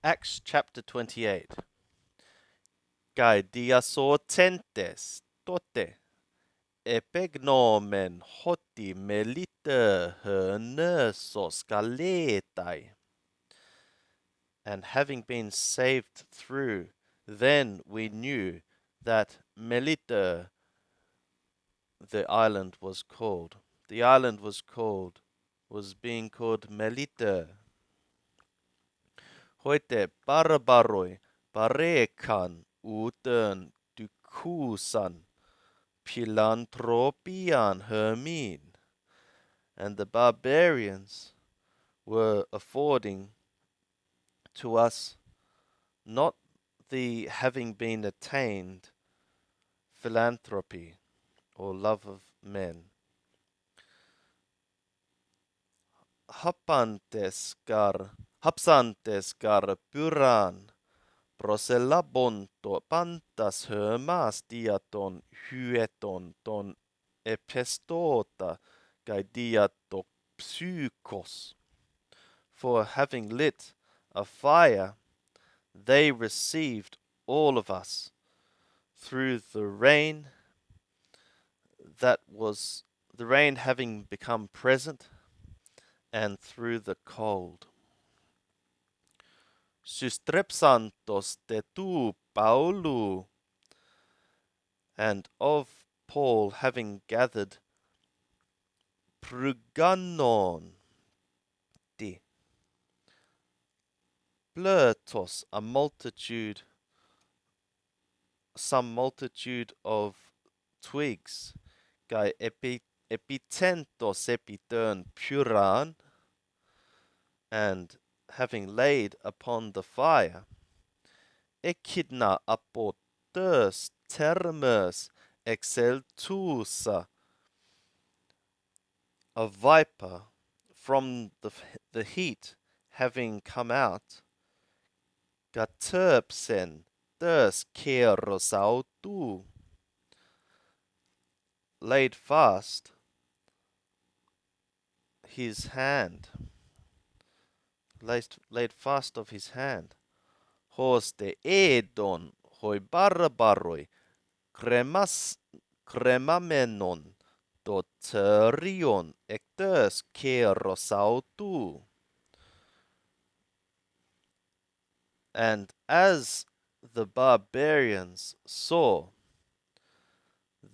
Acts chapter 28. Kai diasotentes tote epignomen hoti melite hernesos galetai. And having been saved through, then we knew that Melite the island was called. The island was being called Melite. Hoite barbaroi barekan uten dukusan philanthropian hermin. And the barbarians were affording to us not the having been attained philanthropy or love of men. Hapsantes gar pyran prosellabonto pantas hermas diaton hyeton ton epestota kai diato psykos. For having lit a fire, they received all of us through the rain having become present, and through the cold. Systrepsantos te tu Paulu, and of Paul having gathered pruganon di plurtos, some multitude of twigs, kai epitentos epitern puran, and having laid upon the fire, echidna apotes termes exceltusa, a viper from the heat having come out, gaterpsen des kerosautu, laid fast his hand, laid fast of his hand. Hos de edon hoi barbaroi cremamenon doterion ectes kerosautu. And as the barbarians saw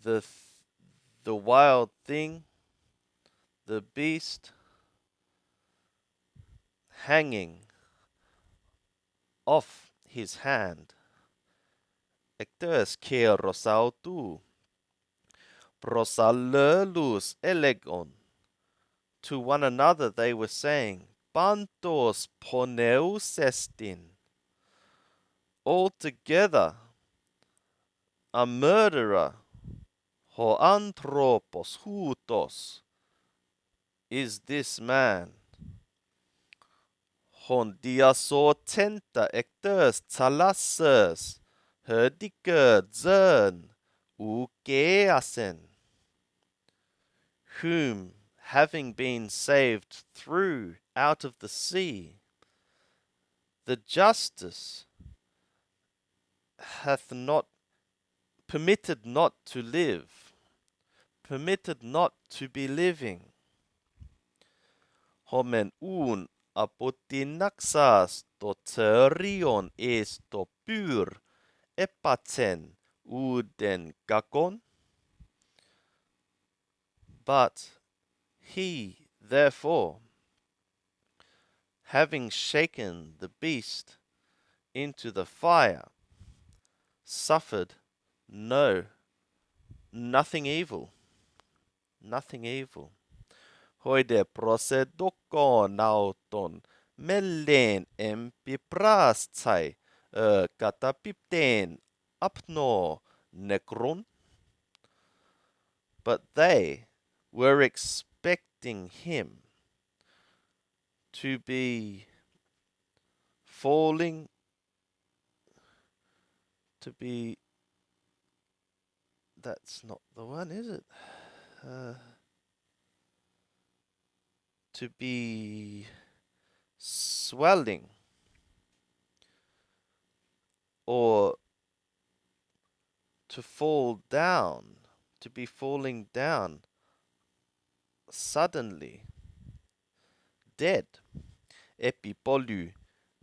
the wild thing, the beast, hanging off his hand, ectes kerosautu, prosallelus elegon. To one another they were saying, Pantos poneus estin. Altogether, a murderer, ho anthropos hutos, is this man. Hon diasotenta ectes thalasses, herdike zern, ugeasen, whom, having been saved through out of the sea, the justice hath not permitted not to live, permitted not to be living. Homen un apotinaxas doterion esto pur epaten uden gakon. But he, therefore, having shaken the beast into the fire, suffered nothing evil. Nothing evil. Hoide prosedoko nauton mellen empiprastsai katapipten apno nekron. But they were expecting him to be falling, to be, that's not the one, is it? To be swelling or to fall down, to be falling down suddenly, dead. Epipolu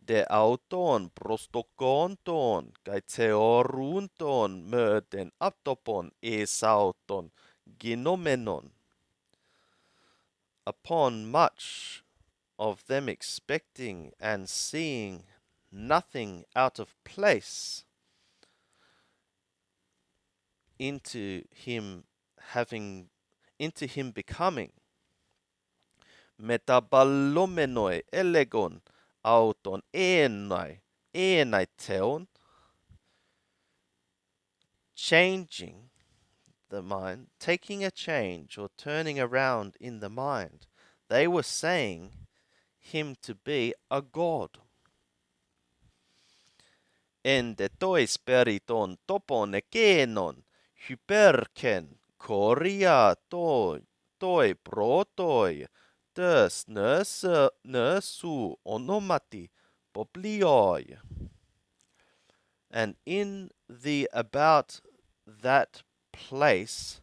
de auton prostokonton kai theorunton möten aptopon esauton ginomenon. Upon much of them expecting and seeing nothing out of place, into him having, into him becoming metabalomenoi elegon auton enai theon, changing the mind, taking a change or turning around in the mind. They were saying him to be a god. En de toi speriton topon ekenon, hyperken, koria toi protoi, tes nersu onomati poplioi. And in the about that place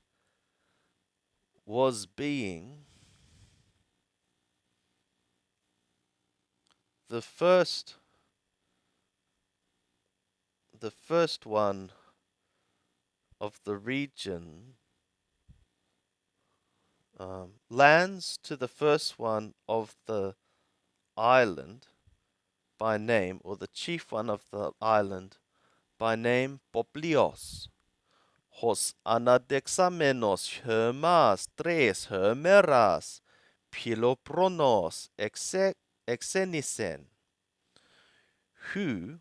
was being the first one of the region, lands to the first one of the island by name, or the chief one of the island by name Poplios. Hos anadexamenos hermas tres hermeras pilopronos exenisen, who,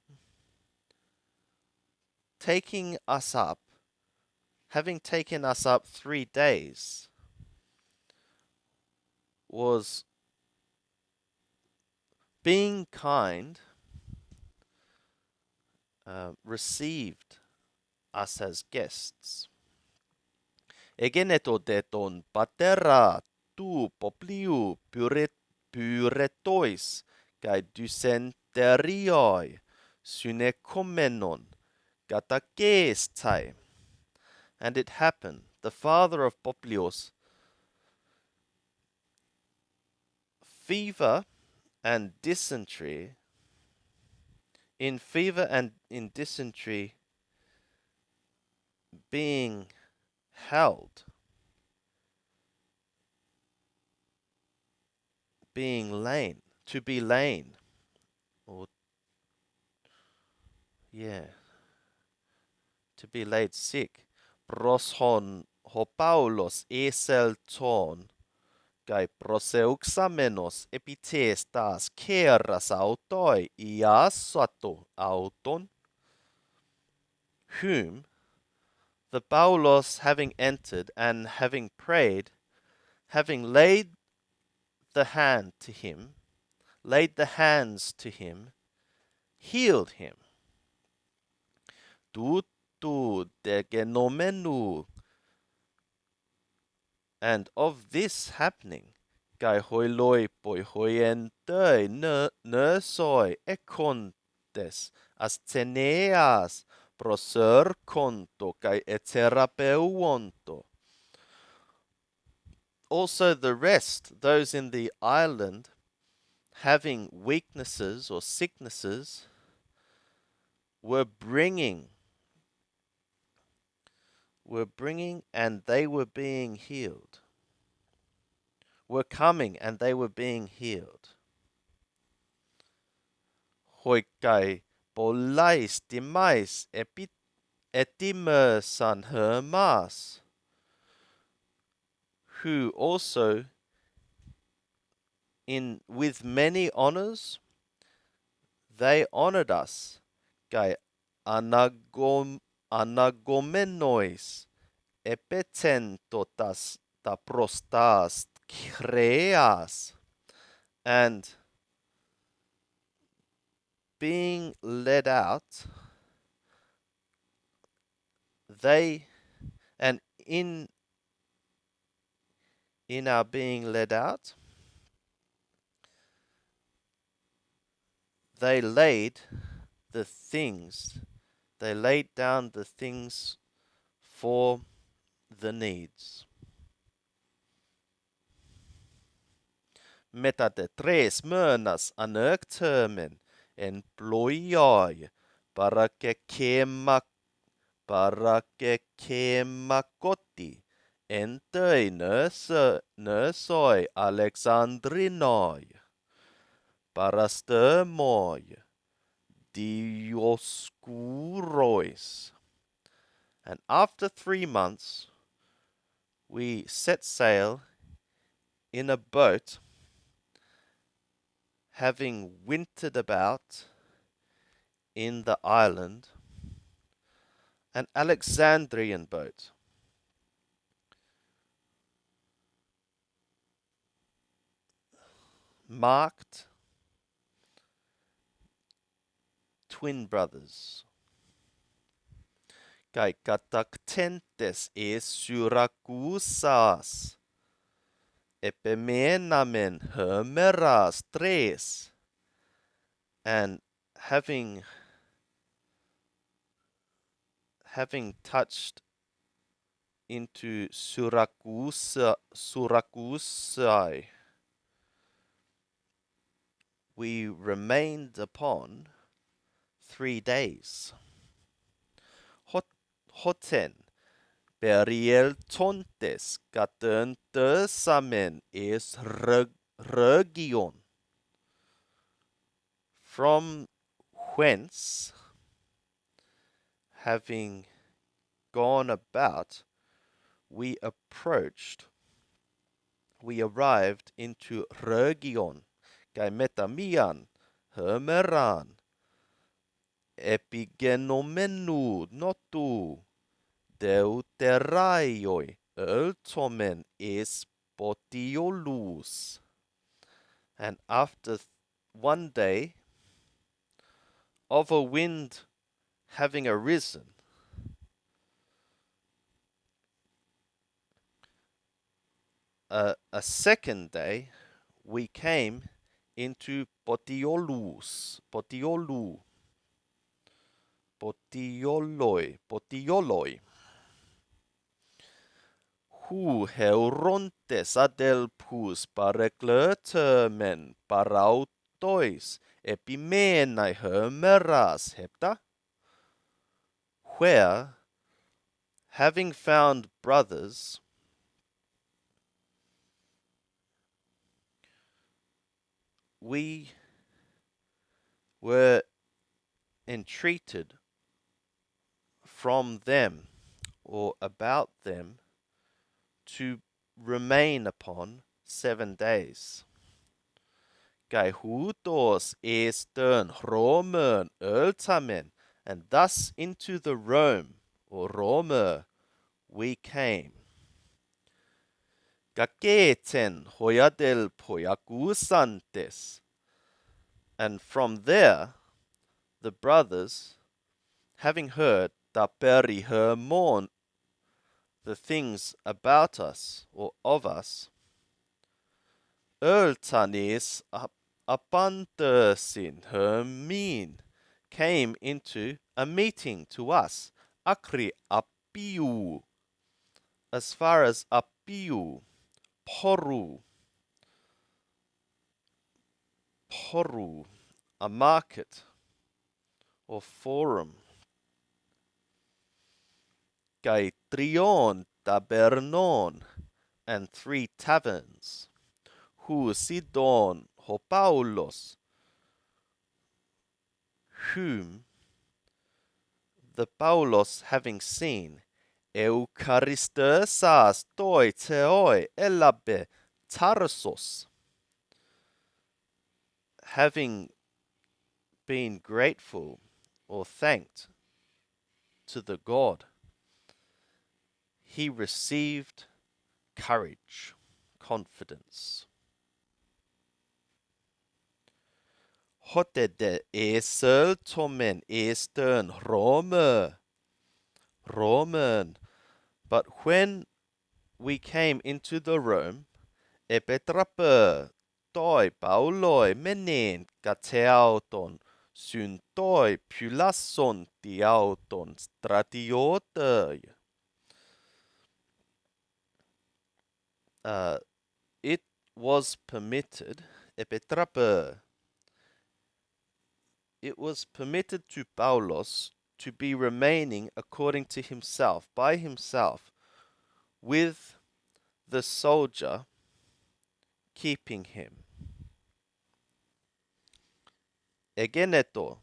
taking us up, having taken us up 3 days, was being kind, received us as guests. Egeneto de ton patera tu popliu pyretois kai dysenterioi synekomenon katakeestai. And it happened, the father of Poplios, fever and dysentery, in fever and in dysentery being held, being lain, to be lain, or yeah, to be laid sick. Proshon ho Paulos eselton, kai proseuxamenos epitestas keras autoi iasato auton, whom the Paulos having entered and having prayed, having laid the hands to him, healed him. Tutu de genomenu. And of this happening, kai hoiloi poi hoientoi nersoi ekontes astheneas proser conto kai eterapeuonto. Also the rest, those in the island, having weaknesses or sicknesses, were bringing and they were being healed. Were coming and they were being healed. Hoikai polais timais etimersan hermas, who also with many honors they honored us. Kai anagomenois epetentotas ta prostas kreas, and being led out, they, and in our being led out, they laid the things They laid down the things for the needs. Mitä te 3 månader anöktömen en plojai para que quema koti en töi nösoi Alexandrinoi para stömoi dioskurois. And after 3 months, we set sail in a boat, having wintered about in the island, an Alexandrian boat. Marked twin brothers. Kai kataktentes e Syrakusas, epimenamen hermeras tres, and having touched into Syrakusai, we remained upon 3 days. Hoten Beriel tontes katöntösamen es region, from whence, having gone about, we arrived into region, kai metamian, hermeran, epigenomenu notu, deuteraioi, öltomen es potiolus. And after 1 day of a wind having arisen, a second day we came into Potioloi, hu heurontes adelpus pareklötömen parautois epimenai hermeras hepta, where, having found brothers, we were entreated from them or about them to remain upon 7 days. Kai hutos estern Romen öltamen, and thus into the Rome or Rome we came. Gaketen hoyadel poyakusantes, and from there the brothers, having heard taperi hermon, the things about us or of us, öltanis apantersin hermin, came into a meeting to us, akri apiu, as far as apiu, poru, a market or forum. Kai trion tabernon, and 3 taverns, hu sidon ho Paulos, whom the Paulos having seen, eucharistes toi theoi elabe Tarsos, having been grateful or thanked to the God, he received courage, confidence. Hotede esel tomen estern Roman. But when we came into the Rome, epetrape toi pauloi menen kateauton syntoi pylasson tiauton stratiote. It was permitted, epetrape, it was permitted to Paulos to be remaining according to himself, by himself, with the soldier keeping him. Egeneto,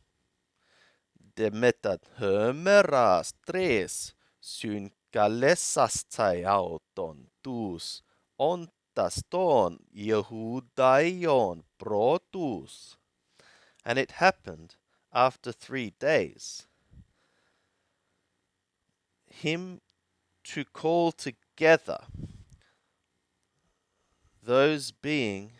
demetat hömeras tres, syn kalessastai auton tus, ontaston Yehudaion protus. And it happened after 3 days, him to call together those being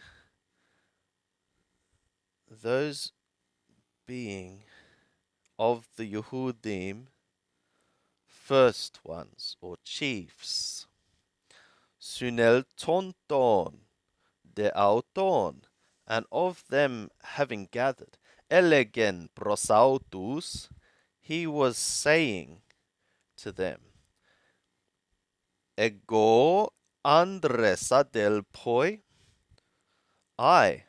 of the Yehudim, first ones or chiefs, sunel tonton de auton, and of them having gathered, elegen prosautus, he was saying to them, ego andresa del poi, I,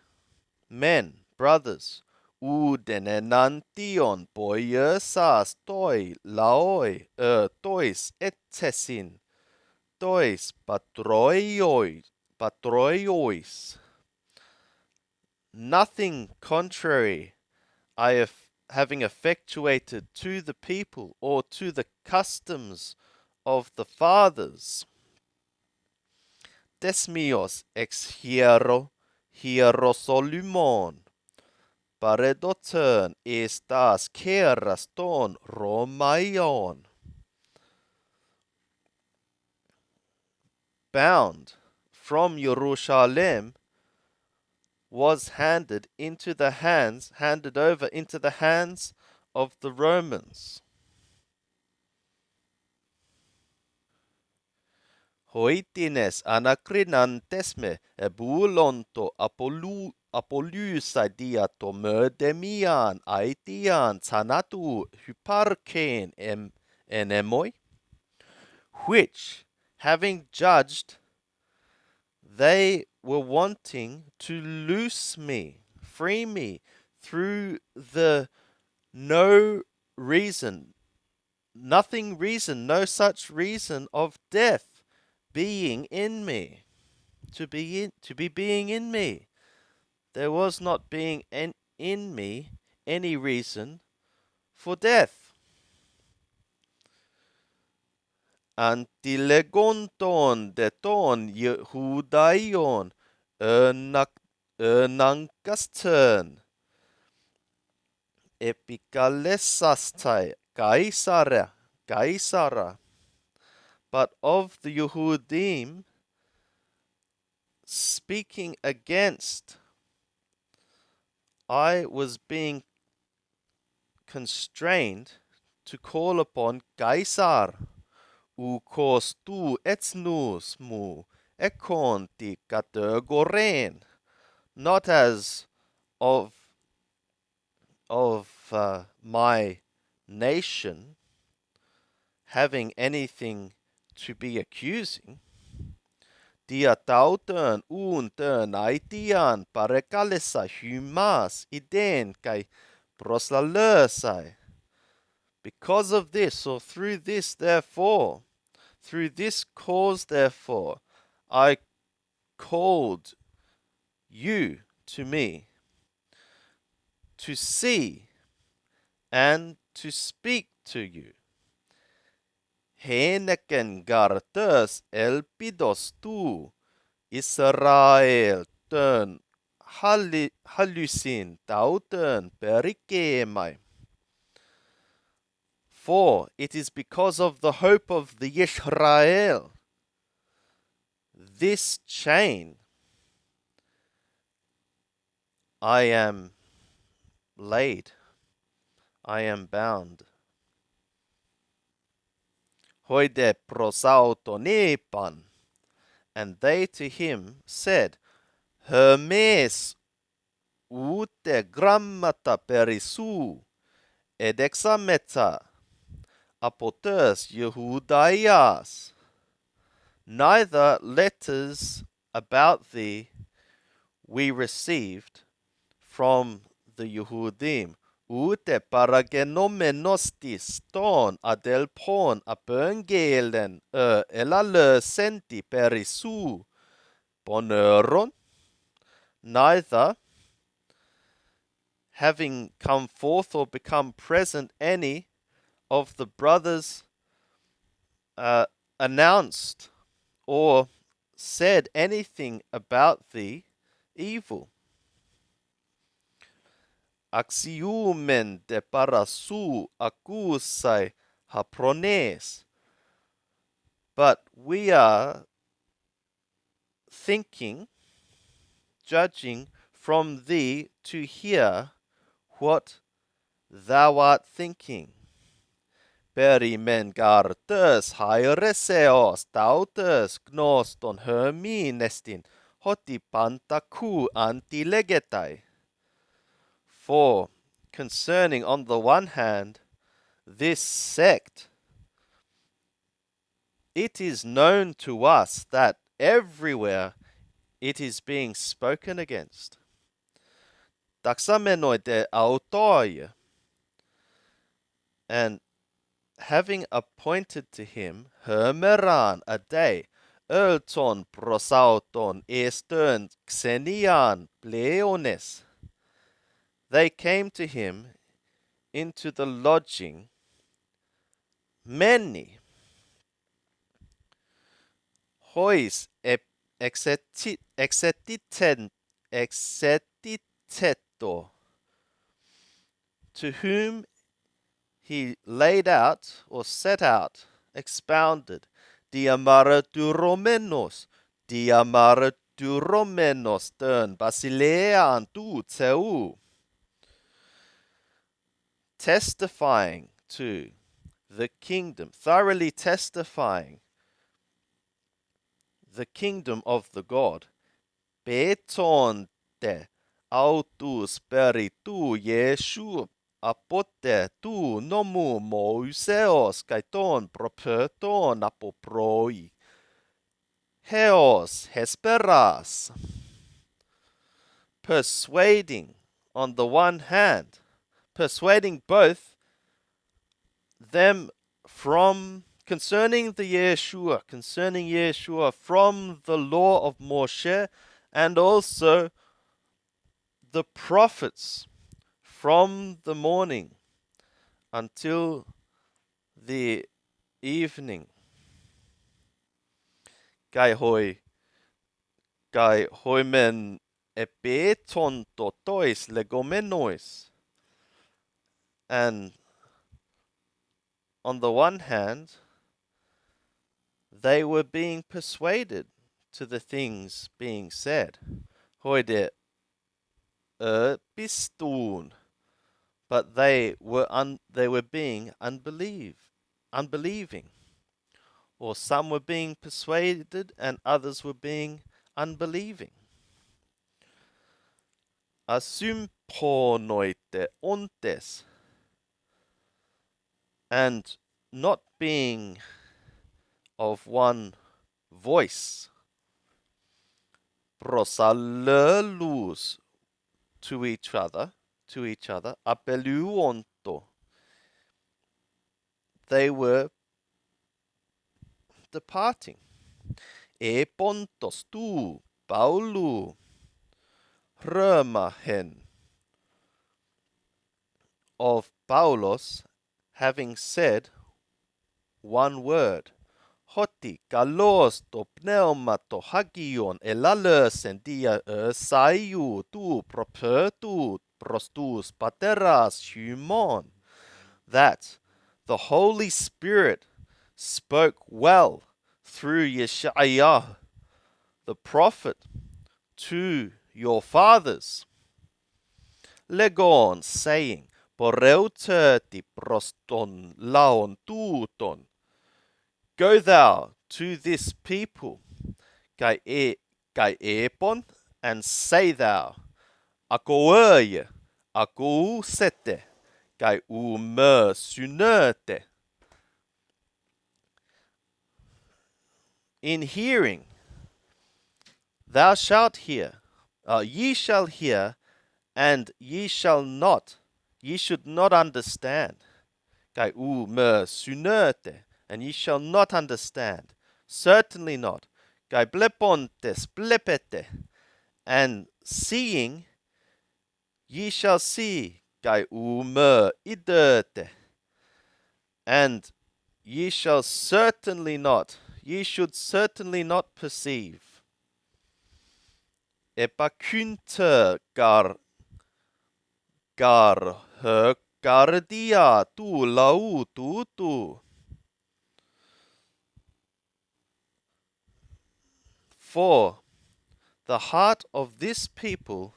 men, brothers, udenenantion poiesas toi laoi tois etsesin tois patroiois. Nothing contrary I have having effectuated to the people or to the customs of the fathers. Desmios ex hierosolumon, paredoturn estas keras ton Romaion. Bound from Jerusalem was handed over into the hands of the Romans. Hoitines anakrinantesme ebulonto apolusa diato merdemian aitian sanatu hyparken enemoi, which, having judged, they were wanting to loose me, free me, through the no such reason of death being in me, to be being in me. There was not being in me any reason for death. Antilegonton de ton Jehudaion Ernankastern epikalesastai Caesara, but of the Yehudim speaking against, I was being constrained to call upon Caesar, ukos tu etnus mu ekonti categoren, not as of my nation having anything to be accusing. Diatauten unten aitian parekalesa humas iden kai proslalösai. Because of this, or through this, therefore, through this cause, therefore, I called you to me to see and to speak to you. Heneken gartes elpidos tu, Israel tön hallusin tauten perikemai. For it is because of the hope of the Yisrael, this chain I am laid, I am bound. Hoide prosautonepan, and they to him said, Hermes ute grammata perisou, edexameta, apotes Jehudaias. Neither letters about thee we received from the Yehudim, ute paragenomenostis ton adelpon apöngelen elalö senti perisou boneron, neither having come forth or become present any of the brothers announced or said anything about thee evil. Axiumen de parasou acusai haprones. But we are thinking, judging from thee to hear what thou art thinking. Perimen gartes haireseos tautes gnoston herminestin hoti pantaku antilegetai. For concerning on the one hand this sect, it is known to us that everywhere it is being spoken against. Taxamenoi de autoi, and having appointed to him Hermeran a day, Erton prosauton estern xenian pleones, they came to him into the lodging many hois exetiteto, to whom he laid out or set out, expounded, diamaraturomenos tern basilean tu teu, testifying to the kingdom, thoroughly testifying the kingdom of the God. Betonte autus peritu Jesu apote tu nomu Moiseos kaiton properton apoproi. Heos hesperas, persuading on the one hand, persuading both them from concerning Yeshua from the law of Moshe, and also the prophets from the morning until the evening. Kai hoimen epeton totois legomenois. And on the one hand, they were being persuaded to the things being said. Hoide bistun, but they were being unbelieving, or some were being persuaded and others were being unbelieving. Asymponoite ontes, and not being of one voice, prosalelus, to each other, apeluonto, they were departing. Epontos tu Paulu Römahen, of Paulos having said one word. Hoti kalos to pneuma to hagion elalus en dia saiu tu propertu prostus pateras humon, that the Holy Spirit spoke well through Yeshua the prophet to your fathers. Legon, saying, Poreuterti proston laon tuton, go thou to this people, kai epon, and say thou, Akoöje, akousete, kai ume synöte. In hearing, thou shalt hear, ye shall hear, and ye should not understand. Kai ume synöte, and ye shall not understand. Certainly not. Kai blepontes blepete, and seeing, ye shall see. Kai ume idete, and ye should certainly not perceive. Epakynte gar gardia tu lau tu. For the heart of this people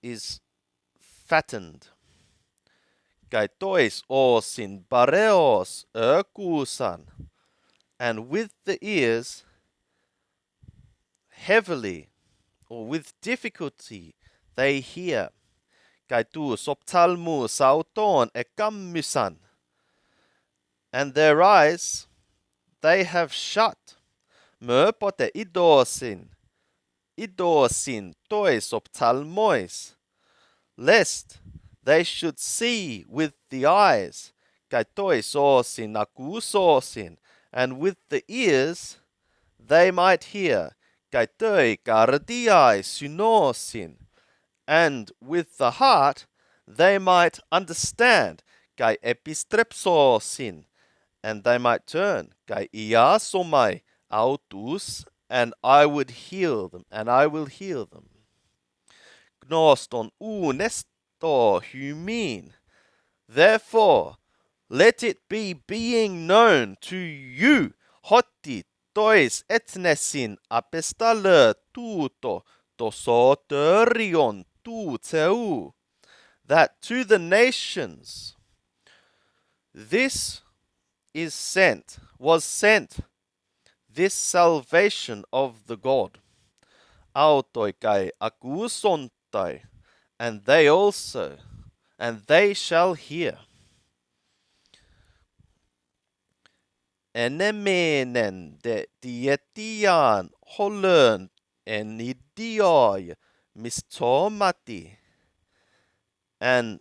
is fattened. Kai tois osin bareos kusan, and with the ears heavily or with difficulty they hear. Kai tu soptalmu sauton ekammusan, and their eyes they have shut. Möpote idosin tois optalmois, lest they should see with the eyes, kai tois osin akusosin, and with the ears they might hear, kai toi gardiai synosin, and with the heart they might understand, kai epistrepsosin, and they might turn, kai iasomai autus, and I will heal them. Gnoston unesto humin. Therefore, let it be being known to you, hoti tois etnesin apestale tuto tosoterion tu teu, that to the nations this was sent, this salvation of the God. Autoi kai akusontai, and they shall hear. Enemenen de dietian holön enidioi mistomati, and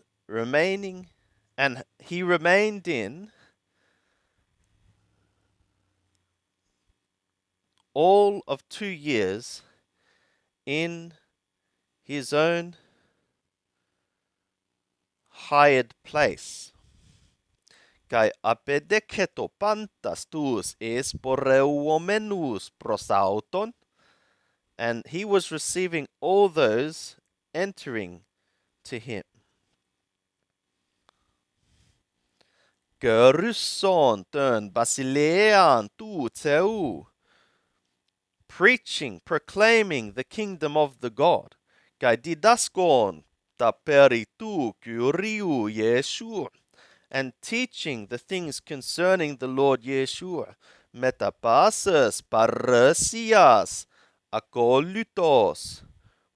he remained in all of 2 years in his own hired place. Kai apedeketo pantas tus esporeuomenus prosauton, and he was receiving all those entering to him. Gerusson tön basilean tu teu, preaching, proclaiming the kingdom of the God. Kai didaskon ta peritu kyriu Yeshua, and teaching the things concerning the Lord Yeshua. Metapases parasias akolutos,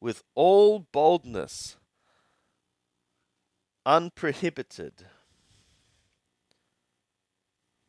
with all boldness, unprohibited.